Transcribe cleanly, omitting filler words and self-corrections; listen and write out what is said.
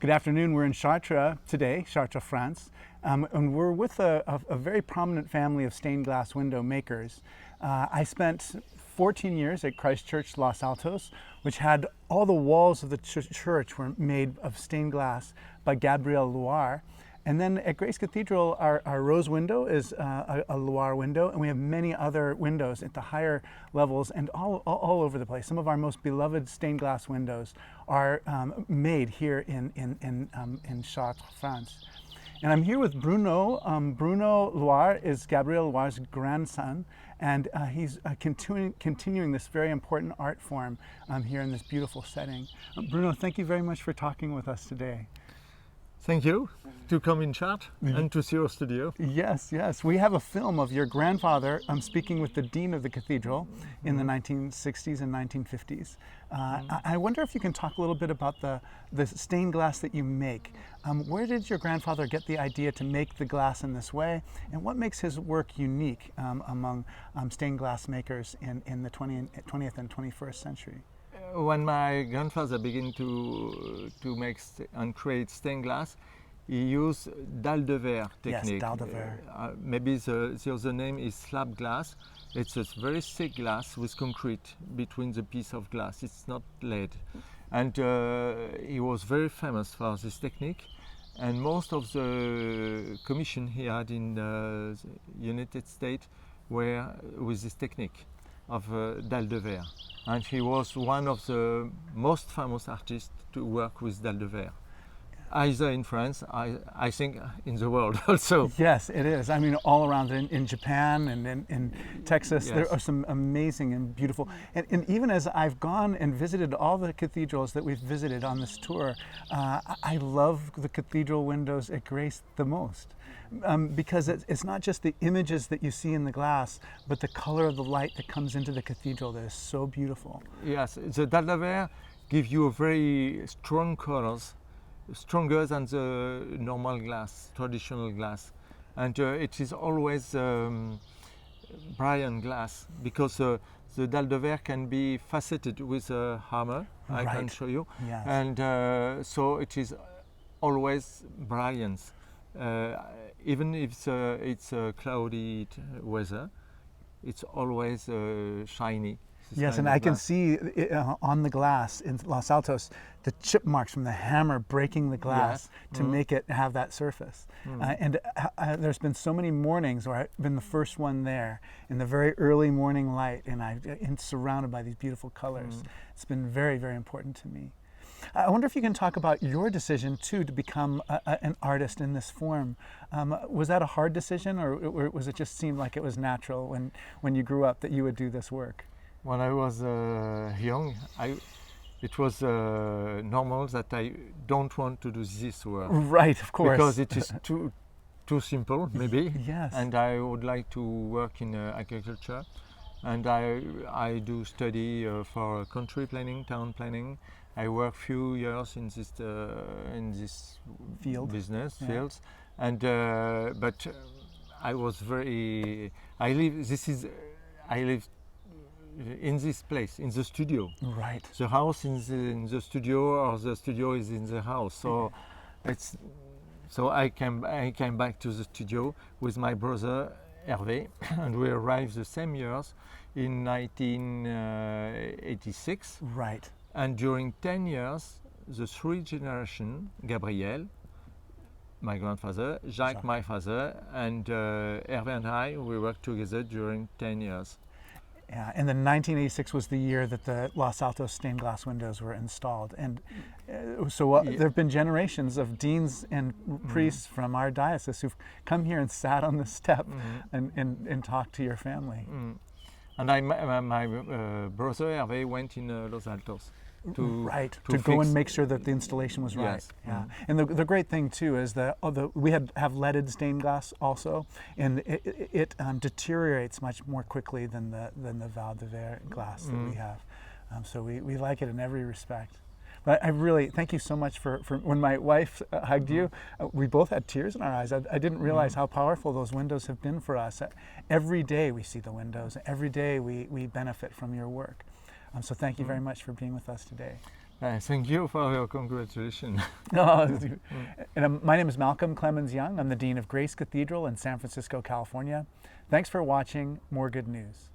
Good afternoon. We're in Chartres today, Chartres, France, and we're with a very prominent family of stained glass window makers. I spent 14 years at Christ Church Los Altos, which had all the walls of the church were made of stained glass by Gabriel Loire. And then at Grace Cathedral, our rose window is a Loire window, and we have many other windows at the higher levels and all over the place. Some of our most beloved stained glass windows are made here in Chartres, France. And I'm here with Bruno. Bruno Loire is Gabriel Loire's grandson, and he's continuing this very important art form here in this beautiful setting. Bruno, thank you very much for talking with us today. Thank you to come in Chartres and to see your studio. Yes, yes. We have a film of your grandfather speaking with the dean of the cathedral in the 1960s and 1950s. I wonder if you can talk a little bit about the stained glass that you make. Where did your grandfather get the idea to make the glass in this way, and what makes his work unique among stained glass makers in the 20th and 21st century? When my grandfather began to make and create stained glass, he used dalle de verre technique. Yes, dalle de verre. Maybe the other name is slab glass. It's a very thick glass with concrete between the piece of glass. It's not lead. And he was very famous for this technique. And most of the commission he had in the United States were with this technique of dalle de verre. And he was one of the most famous artists to work with dalle de verre. Either in France, I think in the world also. Yes, it is. I mean, all around in Japan and in Texas, Yes. there are some amazing and beautiful. And even as I've gone and visited all the cathedrals that we've visited on this tour, I love the cathedral windows at Grace the most. Because it's not just the images that you see in the glass, but the color of the light that comes into the cathedral that is so beautiful. Yes, the dalle de verre gives you a very strong colors, stronger than the normal glass, traditional glass. And it is always brilliant glass because the dalle de verre can be faceted with a hammer, I can show you. Yes. And so it is always brilliant. Even if it's cloudy weather, it's always shiny. Yes, and I can see on the glass in Los Altos the chip marks from the hammer breaking the glass to make it have that surface. And there's been so many mornings where I've been the first one there in the very early morning light, and I'm surrounded by these beautiful colors. It's been very, very important to me. I wonder if you can talk about your decision too to become an artist in this form. Was that a hard decision, or was it just seemed like it was natural when you grew up that you would do this work? When I was young, it was normal that I don't want to do this work. Right, of course. Because it is too simple, maybe. Yes. And I would like to work in agriculture. And I do study for country planning, town planning. I work few years in this business fields, and but I was very. I live in this place, in the studio. Right. The house is in the studio, or the studio is in the house. So it's. So I came back to the studio with my brother Hervé, and we arrived the same years in 1986. Right. And during 10 years, the three generations, Gabriel, my grandfather, Jacques, my father, and Hervé and I, we worked together during 10 years. Yeah, and then 1986 was the year that the Los Altos stained glass windows were installed. And so there have been generations of deans and priests from our diocese who've come here and sat on the step and talked to your family. And my brother Hervé went in Los Altos to go and make sure that the installation was right. Yes. Yeah. And the great thing too is that we have leaded stained glass also, and it deteriorates much more quickly than the dalle de verre glass that we have. So we like it in every respect. But I really thank you so much for when my wife hugged you, we both had tears in our eyes. I didn't realize how powerful those windows have been for us. Every day we see the windows. Every day we benefit from your work. So thank you very much for being with us today. Thank you for your congratulations. And my name is Malcolm Clemens Young. I'm the Dean of Grace Cathedral in San Francisco, California. Thanks for watching More Good News.